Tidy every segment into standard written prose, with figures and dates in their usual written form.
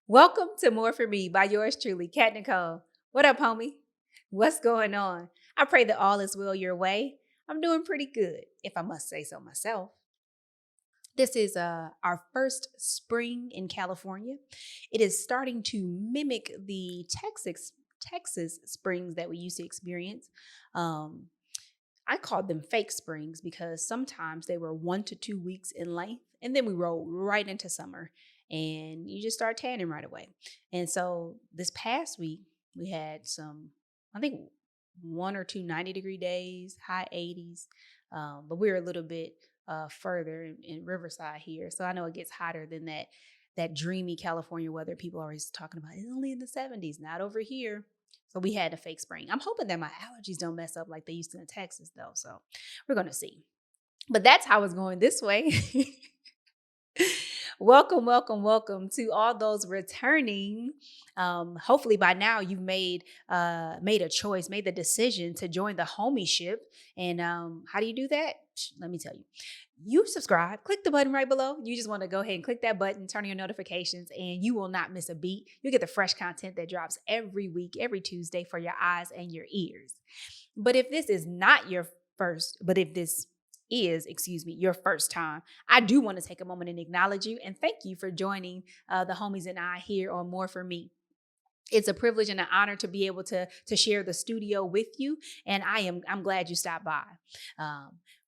Welcome to More For Me by yours truly, Kat Necole. What up, homie? What's going on? I pray that all is well your way. I'm doing pretty good, if I must say so myself. This is our first spring in California. It is starting to mimic the Texas springs that we used to experience. Um, I called them fake springs because sometimes they were 1 to 2 weeks in length, and then we rolled right into summer, and you just start tanning right away. And so this past week, we had some, I think, one or two 90-degree days, high 80s, but we're a little bit further in Riverside here, so I know it gets hotter than that dreamy California weather people are always talking about. It's only in the 70s, not over here. So we had a fake spring. I'm hoping that my allergies don't mess up like they used to in Texas, though. So we're going to see. But that's how it's going this way. Welcome, welcome, welcome to all those returning. Hopefully by now you've made a choice, made the decision to join the homieship. And how do you do that? Let me tell you. You subscribe, click the button right below. You just want to go ahead and click that button, turn on your notifications, and you will not miss a beat. You get the fresh content that drops every week, every Tuesday for your eyes and your ears. But if this is not your first, but if this is, your first time, I do want to take a moment and acknowledge you and thank you for joining the homies and I here on More For Me. It's a privilege and an honor to be able to share the studio with you, and I'm glad you stopped by.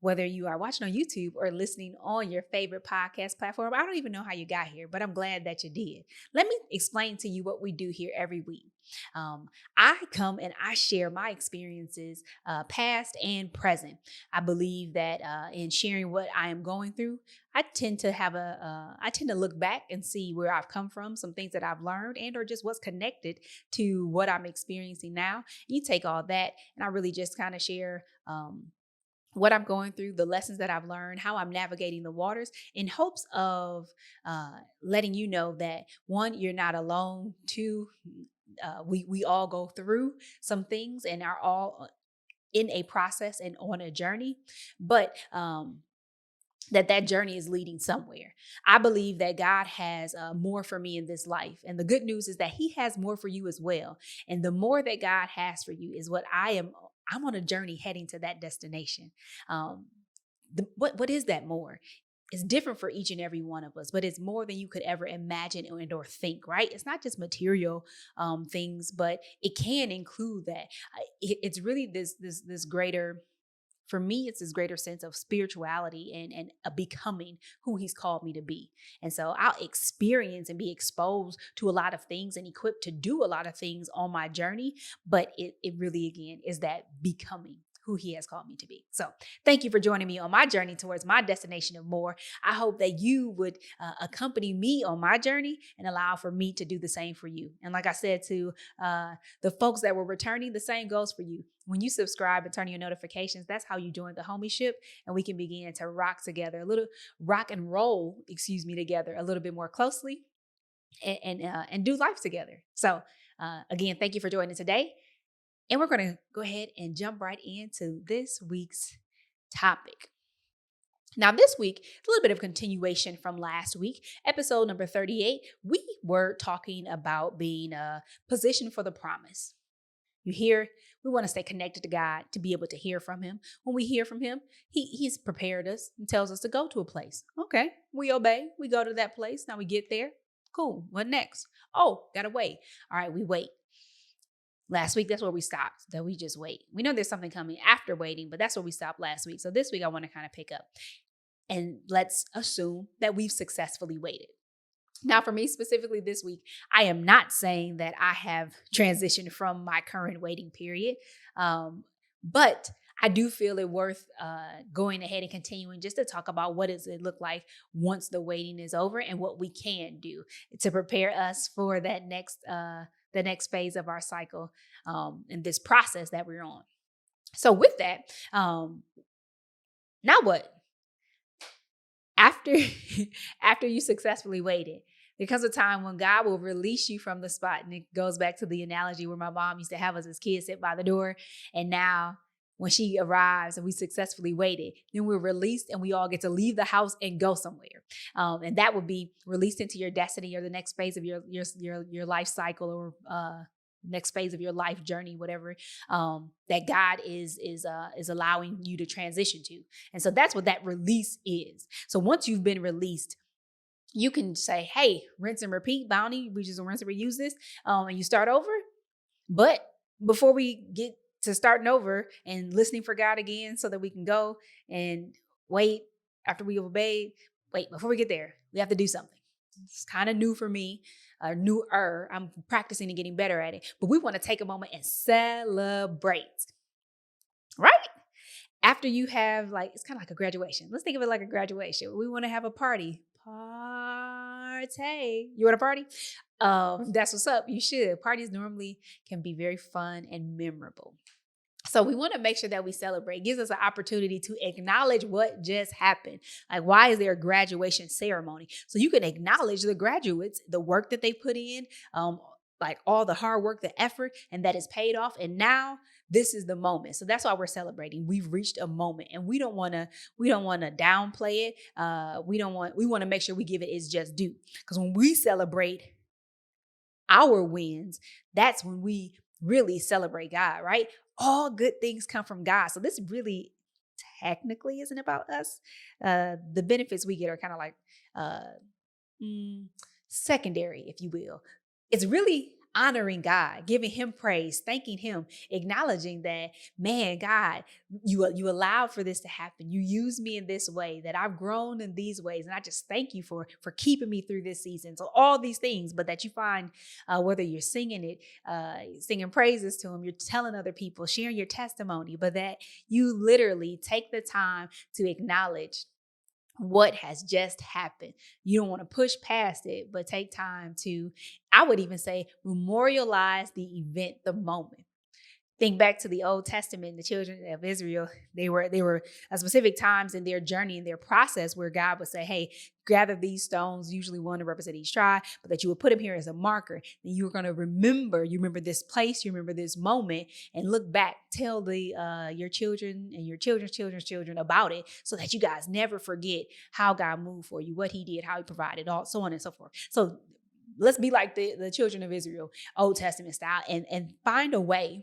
Whether you are watching on YouTube or listening on your favorite podcast platform, I don't even know how you got here, but I'm glad that you did. Let me explain to you what we do here every week. I come and I share my experiences, past and present. I believe that in sharing what I am going through, I tend to look back and see where I've come from, some things that I've learned, and or just what's connected to what I'm experiencing now. You take all that, and I really just kind of share what I'm going through, the lessons that I've learned, how I'm navigating the waters, in hopes of letting you know that one, you're not alone. Two, we all go through some things and are all in a process and on a journey, but that journey is leading somewhere. I believe that God has more for me in this life. And the good news is that he has more for you as well. And the more that God has for you is what I'm on a journey heading to that destination. Um, what is that more? It's different for each and every one of us, but it's more than you could ever imagine and or think, right? It's not just material things, but it can include that. It's really this greater, for me, it's this greater sense of spirituality and a becoming who he's called me to be. And so I'll experience and be exposed to a lot of things and equipped to do a lot of things on my journey. But it really, again, is that becoming who he has called me to be. So thank you for joining me on my journey towards my destination of more. I hope that you would accompany me on my journey and allow for me to do the same for you. And like I said to the folks that were returning, the same goes for you. When you subscribe and turn on your notifications, that's how you join the homieship, and we can begin to rock and roll, together a little bit more closely, and do life together. So, again, thank you for joining today, and we're going to go ahead and jump right into this week's topic. Now, this week, a little bit of continuation from last week, episode number 38. We were talking about being positioned for the promise. You hear, we want to stay connected to God to be able to hear from him. When we hear from him, he's prepared us and tells us to go to a place. Okay, we obey. We go to that place. Now we get there. Cool. What next? Oh, gotta wait. All right, we wait. Last week, that's where we stopped, that we just wait. We know there's something coming after waiting, but that's where we stopped last week. So this week, I want to kind of pick up, and let's assume that we've successfully waited. Now, for me specifically this week, I am not saying that I have transitioned from my current waiting period, but I do feel it worth going ahead and continuing just to talk about what does it look like once the waiting is over and what we can do to prepare us for that the next phase of our cycle, and this process that we're on. So with that, now what? After after you successfully waited, there comes a time when God will release you from the spot. And it goes back to the analogy where my mom used to have us as kids sit by the door. And now when she arrives and we successfully waited, then we're released and we all get to leave the house and go somewhere. And that would be released into your destiny or the next phase of your life cycle, or next phase of your life journey, whatever that God is allowing you to transition to. And so that's what that release is. So once you've been released, you can say, hey, rinse and repeat, bounty, we just rinse and reuse this, and you start over. But before we get to starting over and listening for God again so that we can go and wait after we obeyed, before we get there, we have to do something. It's kind of new for me, newer. I'm practicing and getting better at it. But we want to take a moment and celebrate, right? After you have, like, it's kind of like a graduation. Let's think of it like a graduation. We want to have a party. Party. You want a party? That's what's up. You should. Parties normally can be very fun and memorable. So we want to make sure that we celebrate. It gives us an opportunity to acknowledge what just happened. Like, why is there a graduation ceremony? So you can acknowledge the graduates, the work that they put in, like all the hard work, the effort, and that is paid off. And now this is the moment. So that's why we're celebrating. We've reached a moment, and we don't want to downplay it. We want to make sure we give it its just due. Because when we celebrate our wins, that's when we really celebrate God, right? All good things come from God. So this really technically isn't about us. The benefits we get are kind of like secondary, if you will. It's really honoring God, giving him praise, thanking him, acknowledging that, man, God, you allowed for this to happen. You used me in this way, that I've grown in these ways. And I just thank you for keeping me through this season. So all these things, but that you find, whether you're singing it, singing praises to him, you're telling other people, sharing your testimony, but that you literally take the time to acknowledge what has just happened. You don't want to push past it, but take time to, I would even say, memorialize the event, the moment. Think back to the Old Testament, the children of Israel. They were at specific times in their journey, in their process, where God would say, hey, gather these stones, usually one to represent each tribe, but that you would put them here as a marker. And you're going to remember this place, you remember this moment, and look back, tell your children and your children's children's children about it, so that you guys never forget how God moved for you, what he did, how he provided, all so on and so forth. So let's be like the children of Israel, Old Testament style, and find a way,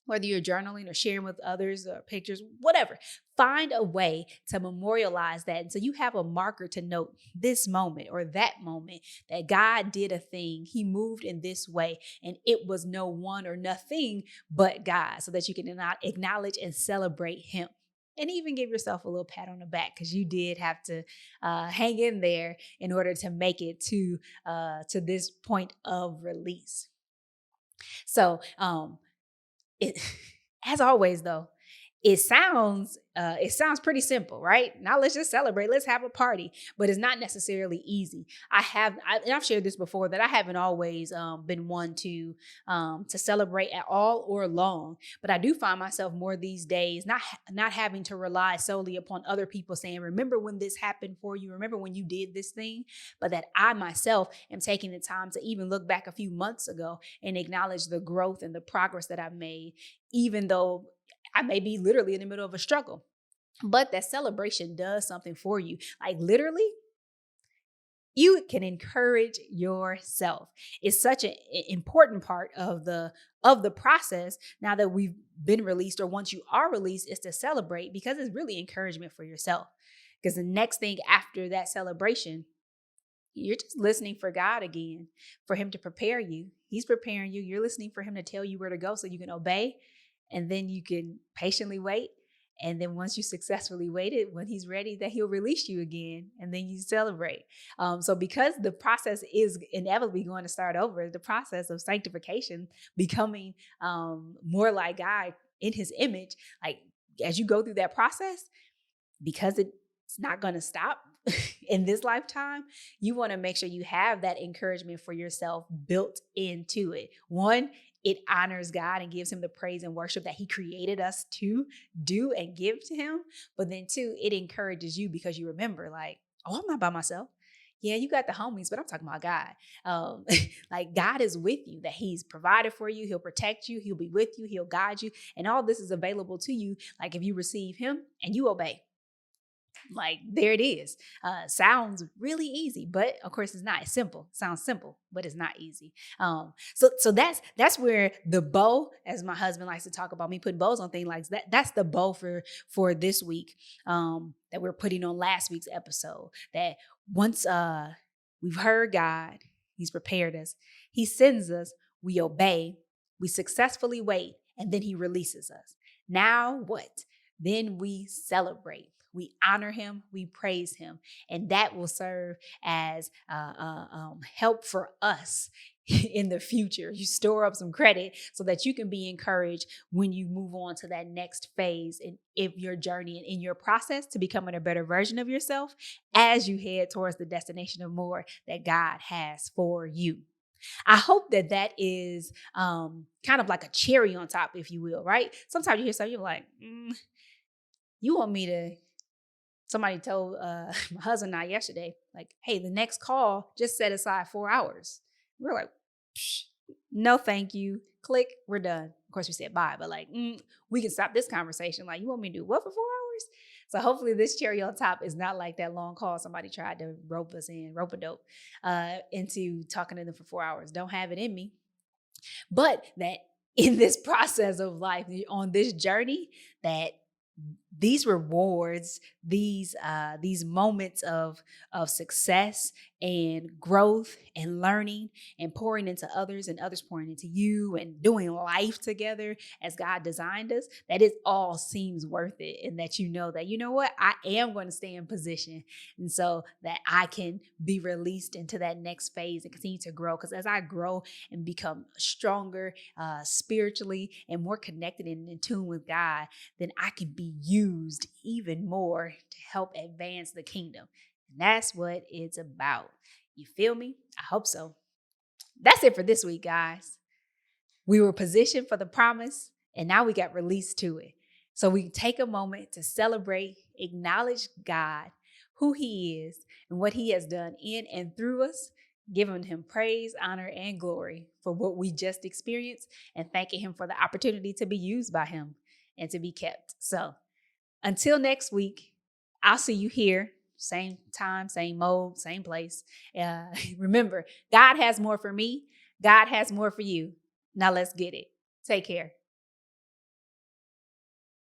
whether you're journaling or sharing with others or pictures, whatever, find a way to memorialize that. And so you have a marker to note this moment or that moment that God did a thing. He moved in this way, and it was no one or nothing but God, so that you can acknowledge and celebrate him. And even give yourself a little pat on the back, because you did have to hang in there in order to make it to this point of release. So, it, as always, though, it sounds pretty simple, right? Now let's just celebrate. Let's have a party. But it's not necessarily easy. And I've shared this before, that I haven't always been one to celebrate at all or long. But I do find myself more these days not having to rely solely upon other people saying, remember when this happened for you? Remember when you did this thing? But that I myself am taking the time to even look back a few months ago and acknowledge the growth and the progress that I've made, even though I may be literally in the middle of a struggle. But that celebration does something for you. Like, literally, you can encourage yourself. It's such an important part of the process. Now that we've been released, or once you are released, is to celebrate, because it's really encouragement for yourself. Because the next thing after that celebration, you're just listening for God again, for him to prepare you. He's preparing you. You're listening for him to tell you where to go so you can obey. And then you can patiently wait. And then once you successfully waited, when he's ready, that he'll release you again. And then you celebrate. So because the process is inevitably going to start over, the process of sanctification, becoming more like God in his image, like, as you go through that process, because it's not going to stop in this lifetime, you want to make sure you have that encouragement for yourself built into it. One, it honors God and gives him the praise and worship that he created us to do and give to him. But then two, it encourages you, because you remember, like, oh, I'm not by myself. Yeah, you got the homies, but I'm talking about God. Um, like God is with you, that He's provided for you. He'll protect you. He'll be with you. He'll guide you. And all this is available to you. Like if you receive Him and you obey. Like there it is. Sounds really easy, but of course it's not. It's simple. Sounds simple, but it's not easy. So that's where the bow, as my husband likes to talk about, me putting bows on things like that. That's the bow for this week. That we're putting on last week's episode. That once we've heard God, He's prepared us. He sends us. We obey. We successfully wait, and then He releases us. Now what? Then we celebrate. We honor Him, we praise Him, and that will serve as help for us in the future. You store up some credit so that you can be encouraged when you move on to that next phase in your journey and in your process to becoming a better version of yourself as you head towards the destination of more that God has for you. I hope that is kind of like a cherry on top, if you will, right? Sometimes you hear something, you're like, you want me to. Somebody told my husband and I yesterday, like, hey, the next call, just set aside 4 hours. We're like, psh, no, thank you. Click, we're done. Of course, we said bye, but like, we can stop this conversation. Like, you want me to do what for 4 hours? So hopefully this cherry on top is not like that long call somebody tried to rope a dope into talking to them for 4 hours. Don't have it in me. But that in this process of life, on this journey, that these rewards, these moments of success and growth and learning and pouring into others and others pouring into you and doing life together as God designed us, that it all seems worth it. And that you know that, you know what, I am going to stay in position. And so that I can be released into that next phase and continue to grow. Because as I grow and become stronger spiritually and more connected and in tune with God, then I can be used even more to help advance the kingdom. And that's what it's about. You feel me? I hope so. That's it for this week, guys. We were positioned for the promise, and now we got released to it. So we take a moment to celebrate, acknowledge God, who He is, and what He has done in and through us, giving Him praise, honor, and glory for what we just experienced, and thanking Him for the opportunity to be used by Him and to be kept. So until next week, I'll see you here. Same time, same mode, same place. Remember, God has more for me. God has more for you. Now let's get it. Take care.